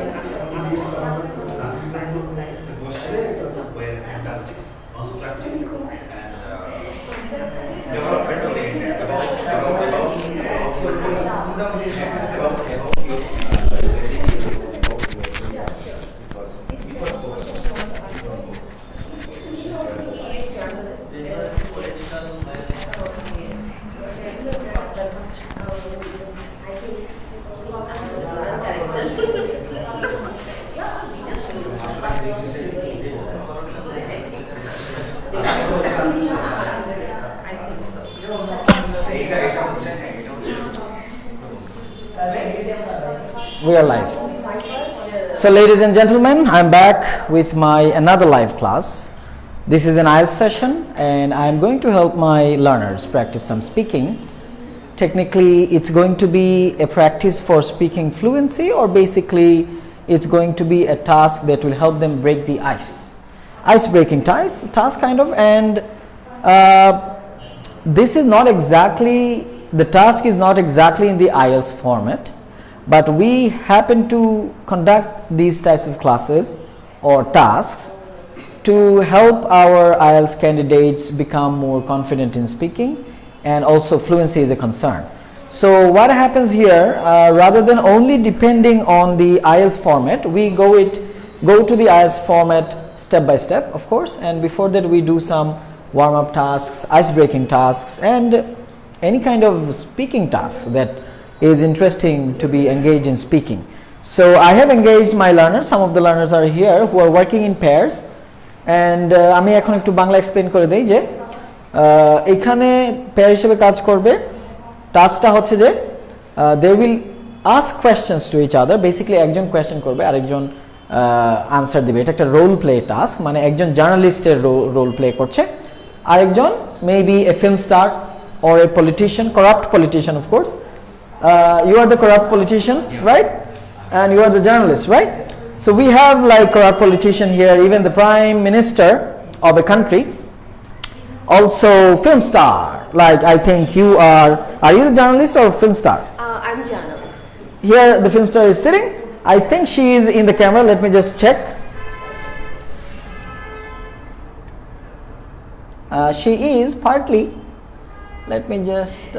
The questions were fantastic, constructive, and development oriented. We are live. So ladies and gentlemen, I'm back with my another live class. This is an IELTS session and I'm going to help my learners practice some speaking. Technically, it's going to be a practice for speaking fluency, or basically it's going to be a task that will help them break the ice breaking task kind of. And this is not exactly, the task is not exactly in the IELTS format, but we happen to conduct these types of classes or tasks to help our IELTS candidates become more confident in speaking, and also fluency is a concern. So what happens here, rather than only depending on the IELTS format, we go to the IELTS format step by step, of course, and before that we do some warm-up tasks, ice-breaking tasks, and any kind of speaking tasks that is interesting to be engaged in speaking. So I have engaged my learners. Some of the learners are here who are working in pairs, and আমি এখন একটু Bangla explain করে দেই যে এখানে pair হিসেবে কাজ করবে। টাস্কটা হচ্ছে যে they will ask questions to each other. Basically একজন কোয়েশ্চেন করবে আরেকজন আনসার দিবে। এটা একটা রোল প্লে টাস্ক, মানে একজন জার্নালিস্টের রোল প্লে করছে, আরেকজন maybe A film star or a politician, corrupt politician, of course. You are the corrupt politician, right? And you are the journalist, right? So we have like corrupt politician here, even the prime minister of a country, also film star. Like I think you are you the journalist or film star? I'm journalist. Here the film star is sitting. I think she is in the camera. Let me just check. She is partly. Let me just,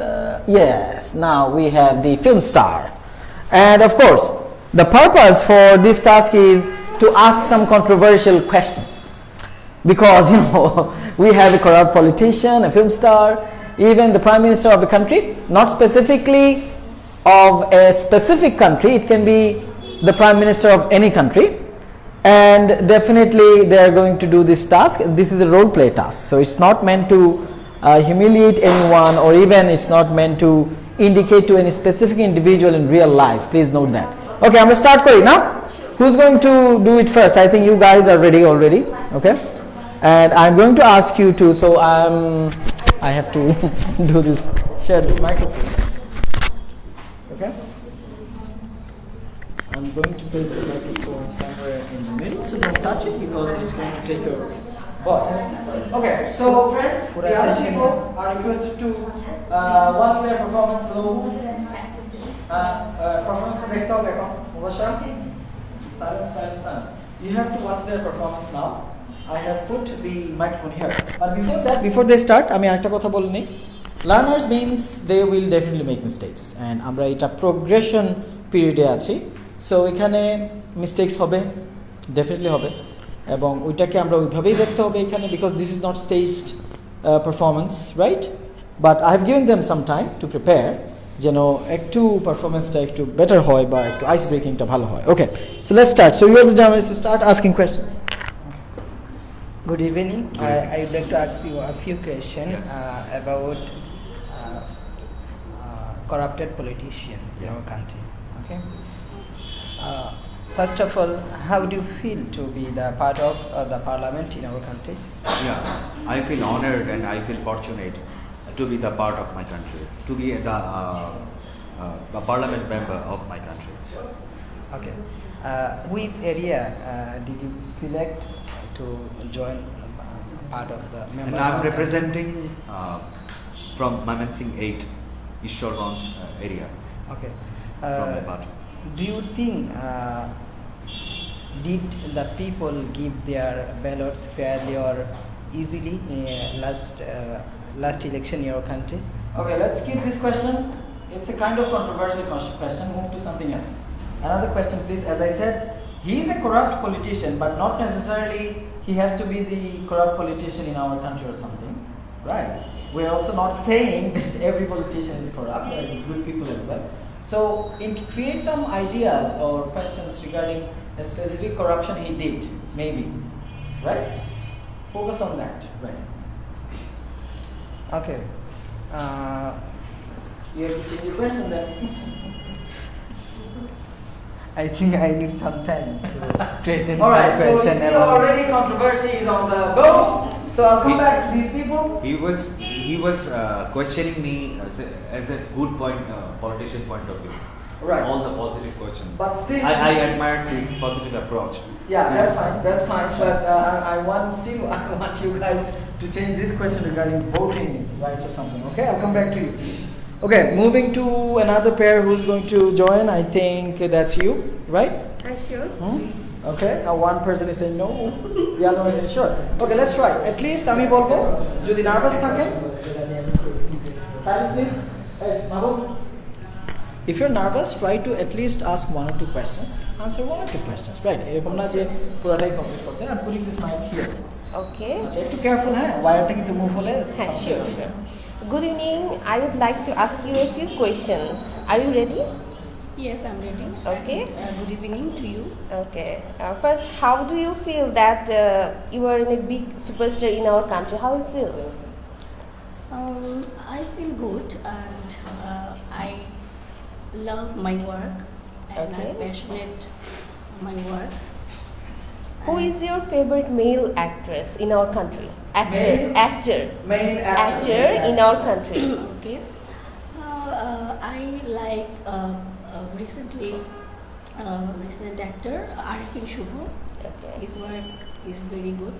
yes, now we have the film star. And of course, the purpose for this task is to ask some controversial questions. Because, you know, we have a corrupt politician, a film star, even the prime minister of the country, not specifically of a specific country, it can be the prime minister of any country. And definitely they are going to do this task. This is a role play task, so it's not meant to humiliate anyone, or even it's not meant to indicate to any specific individual in real life. Please note that. Okay, I'm going to start kori now. Who's going to do it first? I think you guys are ready already. Okay, and I'm going to ask you to, so I have to do this, share this microphone. Okay, I'm going to place this microphone somewhere in the middle, so don't touch it because it's going to take your boss. Okay, so friends, the other people are requested to watch their performance. Hello. Performance দেখতে হবে এখন অবশ্যই। Silence. You have to watch their performance now. I have put the microphone here. But before that, before they start, আমি আরেকটা কথা বলে নেই। Learners means they will definitely make mistakes, and আমরা এটা progression period-এ আছি। So এখানে mistakes হবে, definitely হবে। এবং ওইটাকে আমরা ওইভাবেই দেখতে হবে এখানে, because this is not staged performance, right? But I have given them some time to prepare, যেন একটু পারফরমেন্সটা একটু বেটার হয় বা একটু আইস ব্রেকিংটা ভালো হয়। Okay, so let's start. So you are the journalist, so start asking questions. Good evening. I would like to ask you a few questions about corrupted politician in our country. Okay. First of all, how do you feel to be the part of the parliament in our country? Yeah, I feel honored and I feel fortunate to be the part of my country, to be the parliament member of my country. Okay. Which area did you select to join part of the member? And I'm representing from Mymensingh 8, Ishwarganj area. Okay. From my party. Do you think did the people give their ballots fairly or easily last election in your country? Okay, let's skip this question. It's a kind of controversial question. Move to something else. Another question, please. As I said, he is a corrupt politician, but not necessarily he has to be the corrupt politician in our country or something, right? We're also not saying that every politician is corrupt. There are good people as well. So, it creates some ideas or questions regarding a specific corruption he did, maybe, right? Focus on that, right? Okay. You have to change your question then. I think I need some time to straighten my Alright, so you question. see already controversy is on the go. So I'll come back to these people. He was questioning me as a good politician point of view. Right. All the positive questions. But still, I admire his positive approach. yeah, that's fine. But I want you guys to change this question regarding voting rights or something. Okay, I'll come back to you. Okay, moving to another pair who's going to join. I think that's you, right? Sure. Okay, one person is saying no, the other one is saying sure. Okay, let's try. At least আমি বলবো যদি nervous থাকেন silence please. Hey, Mahbub. If you're nervous, try to at least ask one or two questions. Answer one or two questions, right? এরকম না যে পুরোটাই complete করতে। I'm putting this mic here. Okay. আচ্ছা একটু careful হ্যাঁ, ওয়্যারটা কিন্তু মুভ হলে Sure. Good evening. I would like to ask you a few questions. Are you ready? Yes, I'm ready. Okay. Good evening to you. Okay. First, how do you feel that you are in a big superstar in our country? How you feel? I feel good and I love my work and Okay. I'm passionate my work. Who is your favorite male actress in our country? Male Actor actor in our country. Okay. I like recent actor Arifin Shubho. Okay. His work is very good.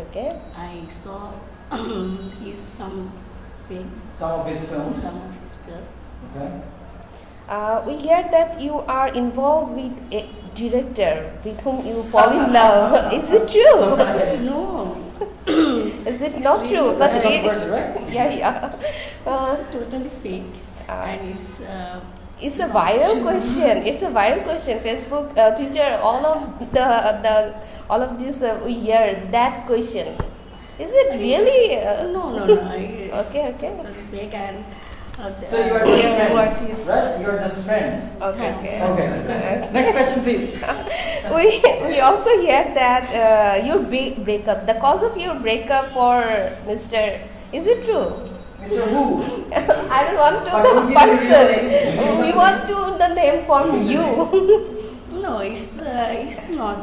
Okay. I saw some film. Some of his films. Okay. We hear that you are involved with a director with whom you fall in love. Is it true? No. Is it not true? But That's a controversy, right? yeah. It's totally fake and It's a viral question. It's a viral question. Facebook, Twitter, all of this we hear that question. Is it really? No. It's Okay. totally fake and. So you are just friends, right? You are just friends. Okay. Okay. Next question, please. We also hear that your breakup, the cause of your breakup for Mr. Is it true? Mr. Who? I don't want to But the who is the real person. name? We want to the name from you. No, it's not.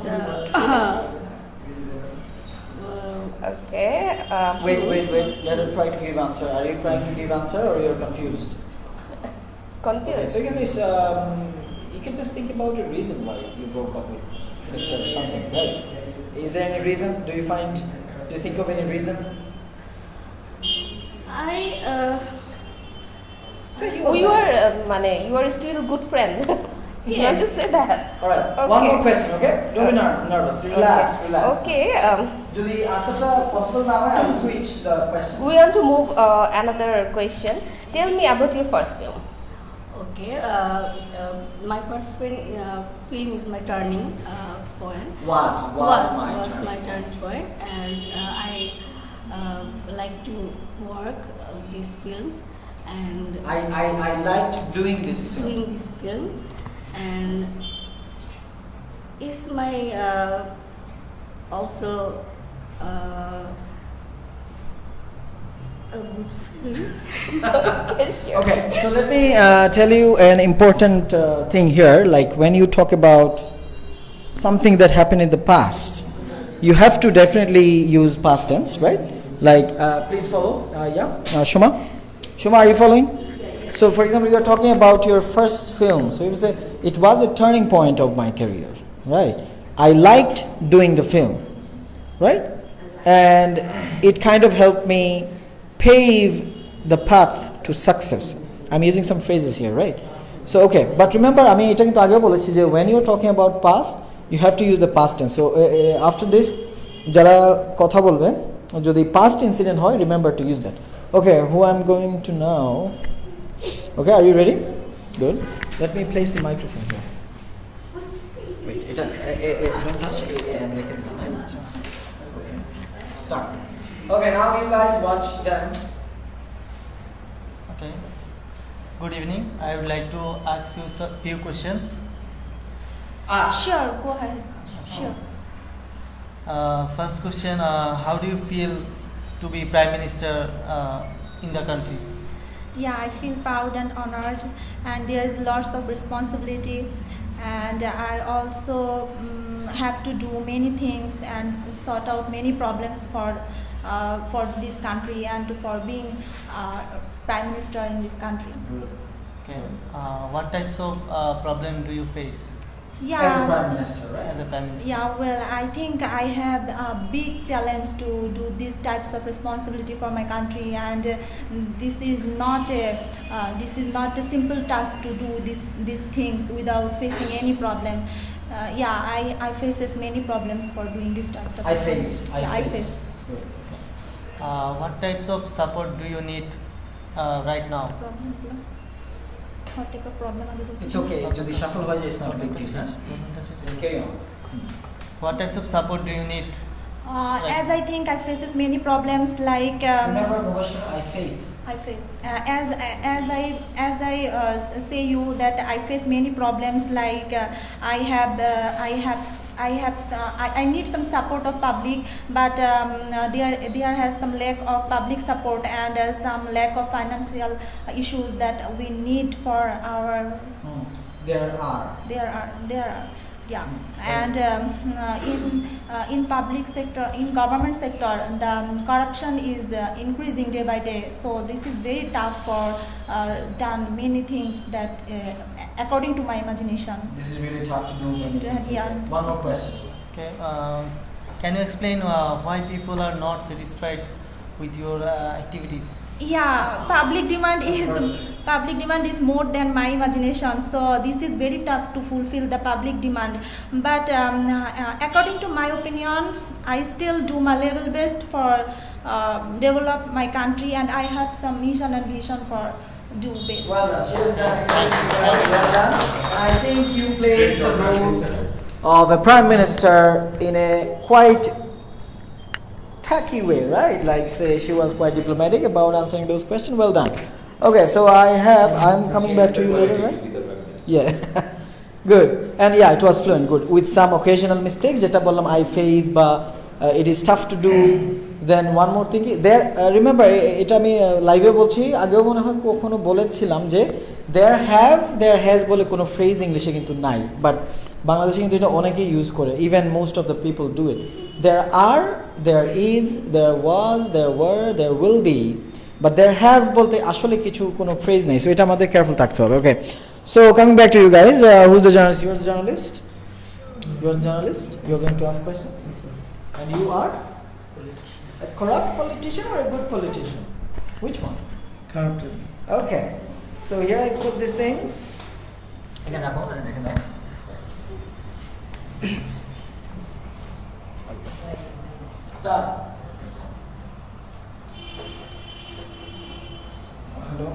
Okay. Wait. Let her try to give answer. Are you trying to give answer or you're confused? Okay, Confused. so you can just think about a reason why you broke up with Mr. something, right? Is there any reason? Do you think of any reason? So You are still good friend. You want to say that? Alright, Okay. one more question, okay? Don't be nervous. Relax. Okay. যদি answerটা possible না হয়, I'll switch the question. We want to move another question. Tell me about your first film. Okay. My first film is my turning point. Was my turning point, and I like to work these films and I liked doing this film. doing this film, and it's my also a good film. Sure. Okay, so let me tell you an important thing here. Like when you talk about something that happened in the past, you have to definitely use past tense, right? Like, please follow. Shuma, are you following? So, for example, you are talking about your first film. So, you say it was a turning point of my career, right? I liked doing the film, right? And it kind of helped me pave the path to success. I'm using some phrases here, right? So, okay, but remember, I mean, when you're talking about past, you have to use the past tense. So after this jara kotha bolbe jodi past incident hoy, remember to use that. Okay, who I'm going to now. Okay, are you ready? Good. Let me place the microphone here. Wait, don't touch it. Okay. Start. Okay, now you guys watch them. Okay. Good evening. I would like to ask you a few questions. Sure, go ahead. Sure. First question: how do you feel to be Prime Minister in the country? Yeah, I feel proud and honored, and there is lots of responsibility, and I also have to do many things and sort out many problems for this country and for being Prime Minister in this country. Okay. What types of problem do you face Yeah. As a Prime Minister, right? as a Prime Minister? Yeah, well, I think I have a big challenge to do these types of responsibility for my country, and this is not a simple task to do these things without facing any problem. I faces many problems for doing these types of I face. I face. Good. What types of support do you need right now? Problem. What type of problem are you looking It's okay. Jodi shuffle hoy jay, it's not a big deal. Huh? Just carry on. What types of support do you need? As I think I faces many problems like Remember, Mubashir, I face. I face as I say you that I face many problems like I need some support of public, but there has some lack of public support and some lack of financial issues that we need for our. There are. Yeah, and in public sector, in government sector, the corruption is increasing day by day. So this is very tough for done many things that, according to my imagination. This is really tough to do. Yeah. One more question. Okay. Can you explain why people are not satisfied with your activities? Yeah, public demand is more than my imagination, so this is very tough to fulfill the public demand, but according to my opinion, I still do my level best for develop my country, and I have some mission and vision for do best. Well done. She has done extremely well done. I think you played the role of a Prime Minister in a quite tacky way, right? Like, say, she was quite diplomatic about answering those questions. Well done. Okay, so I'm coming back to you later, right? Yeah. Good. And yeah, it was fluent. Good. With some occasional mistakes, jeta bollam I face, but it is tough to do. Then one more thing, there remember, এটা আমি লাইভে বলছি, আগেও মনে হয় কখনো বলেছিলাম যে there has বলে কোনো phrase ইংলিশে কিন্তু নাই, বাট বাংলাদেশে কিন্তু এটা অনেকেই ইউজ করে, even most of the people do it. There are, there is, there was, there were, there will be, but there have বলতে আসলে কিছু কোনো phrase নেই, so এটা আমাদের careful থাকতে হবে. Okay, so coming back to you guys, who's the journalist? You're the journalist? You're the journalist? You're going to ask questions? And you are? A corrupt politician or a good politician? Which one? Corrupt. Okay. So here I put this thing. Again, Start. Hello.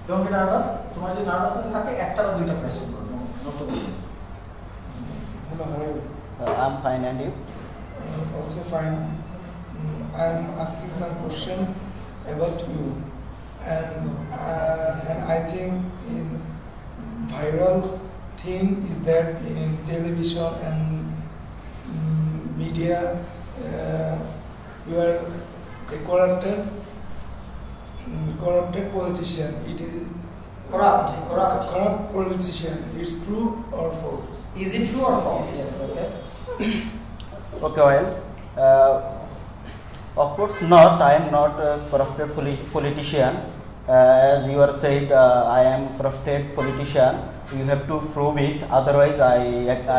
Don't be nervous. তোমার যে nervousness থাকে একটা বা দুইটা question করো। No problem. Hello, how are you? I'm fine, and you? Also fine. I'm asking some question about you, and I think in viral thing is that in television and media you are a corrupted politician. It is Corrupt. corrupt politician. It's true or false? Is it true or false? Yes, okay. Okay, well, of course not. I am not a corrupted politician. As you are said, I am corrupted politician. You have to prove it. Otherwise,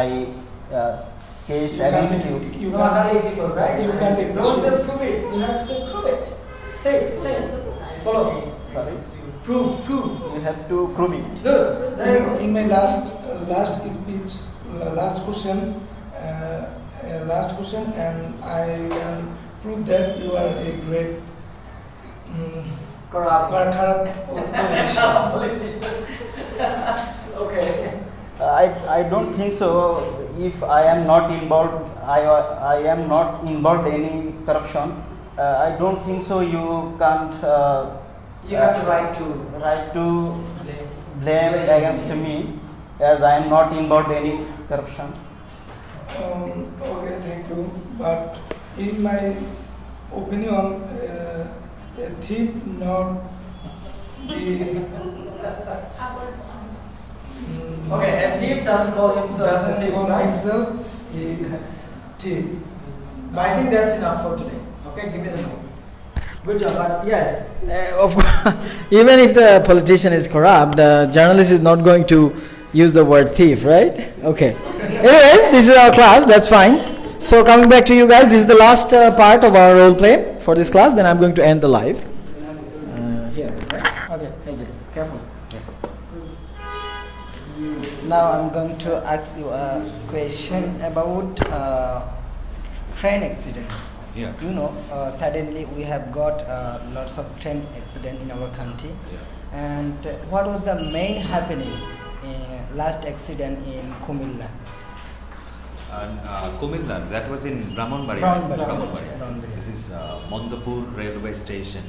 I case against you. You No, how do people, right? You can't Don't say prove it. You have to say prove it. Say it. Follow. Sorry, Prove. you have to prove it. Good. There you go. In my last speech, last question, last question, and I can prove that you are a great corrupt politician. Okay. I don't think so. If I am not involved, I am not involved any corruption. I don't think so. You can't. You have the right to blame against me, as I am not involved any corruption. Okay, thank you. But in my opinion, a thief not be. Okay, a thief doesn't call himself a thief, right? Himself, he thief. But I think that's enough for today. Okay, give me the phone. Good job, but yes. Of course, even if the politician is corrupt, the journalist is not going to use the word thief, right? Okay. Anyways, this is our class. That's fine. So coming back to you guys, this is the last part of our role play for this class. Then I'm going to end the live. Here, right? Okay, AJ, careful. Now I'm going to ask you a question about train accident. Yeah. You know, suddenly we have got lots of train accident in our country. Yeah. And what was the main happening in last accident in Kumilla? And Kumilla, that was in Brahmanbaria. Brahmanbaria. This is Mondapur railway station.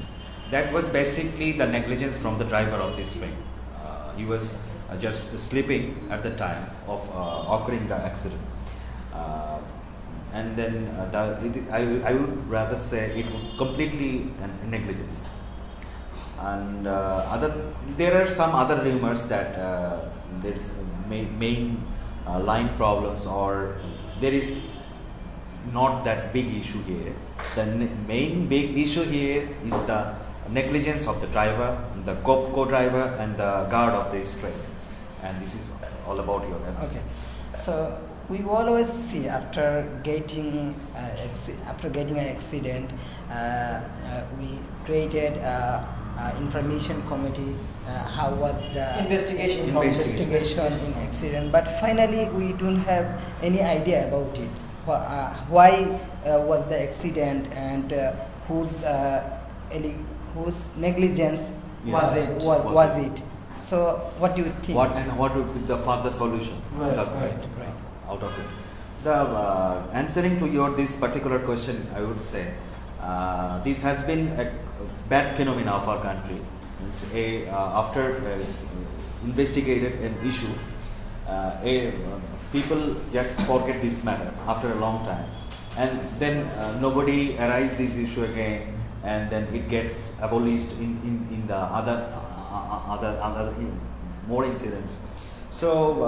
That was basically the negligence from the driver of this train. He was just sleeping at the time of occurring the accident. And then I would rather say it was completely a negligence. And there are some other rumors that there's main line problems, or there is not that big issue here. The main big issue here is the negligence of the driver, the co-driver, and the guard of this train. And this is all about your answer. Okay, so we always see after getting an accident, we created information committee. How was the investigation in accident? But finally, we don't have any idea about it. Why was the accident, and whose negligence was it? So, what do you think? What would be the further solution? Right. Out of it. The answering to your this particular question, I would say this has been a bad phenomenon of our country. After investigated an issue, people just forget this matter after a long time, and then nobody arise this issue again, and then it gets abolished in the other more incidents. So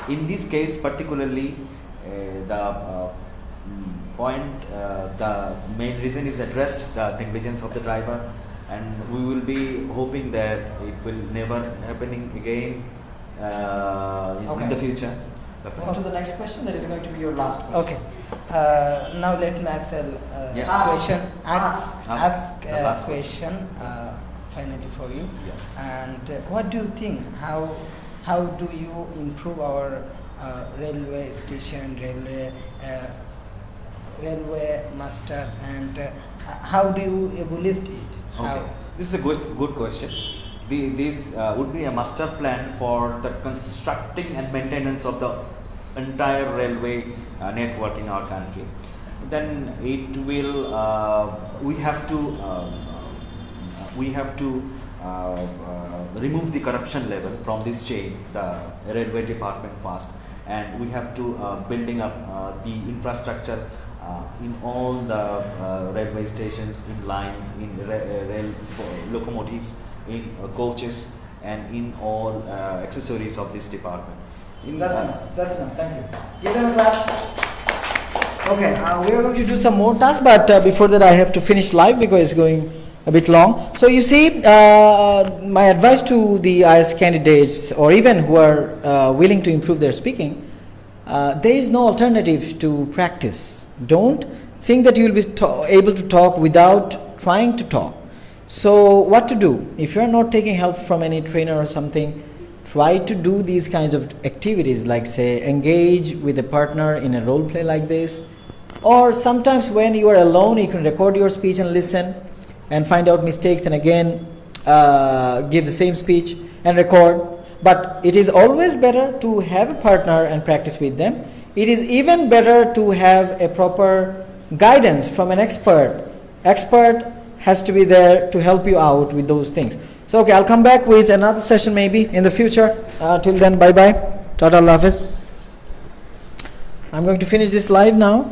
in this case particularly, the main reason is addressed, the negligence of the driver, and we will be hoping that it will never happening again in the future. On to the next question. That is going to be your last question. Okay. Now let me ask a question. Ask a question finally for you. Yeah. And what do you think? How do you improve our railway station, railway masters, and how do you abolish it? Okay. This is a good question. This would be a master plan for the constructing and maintenance of the entire railway network in our country. Then it will. We have to remove the corruption level from this chain, the railway department first, and we have to building up the infrastructure in all the railway stations, in lines, in rail locomotives, in coaches, and in all accessories of this department. That's enough. Thank you. Give them a clap. Okay, we are going to do some more tasks, but before that I have to finish live because it's going a bit long. So you see, my advice to the IELTS candidates, or even who are willing to improve their speaking, there is no alternative to practice. Don't think that you will be able to talk without trying to talk. So what to do? If you are not taking help from any trainer or something, try to do these kinds of activities, like say engage with a partner in a role play like this, or sometimes when you are alone you can record your speech and listen and find out mistakes and again give the same speech and record. But it is always better to have a partner and practice with them. It is even better to have a proper guidance from an expert. Expert has to be there to help you out with those things. So okay, I'll come back with another session maybe in the future. Till then, bye bye. Tata, Allah Hafiz. I'm going to finish this live now.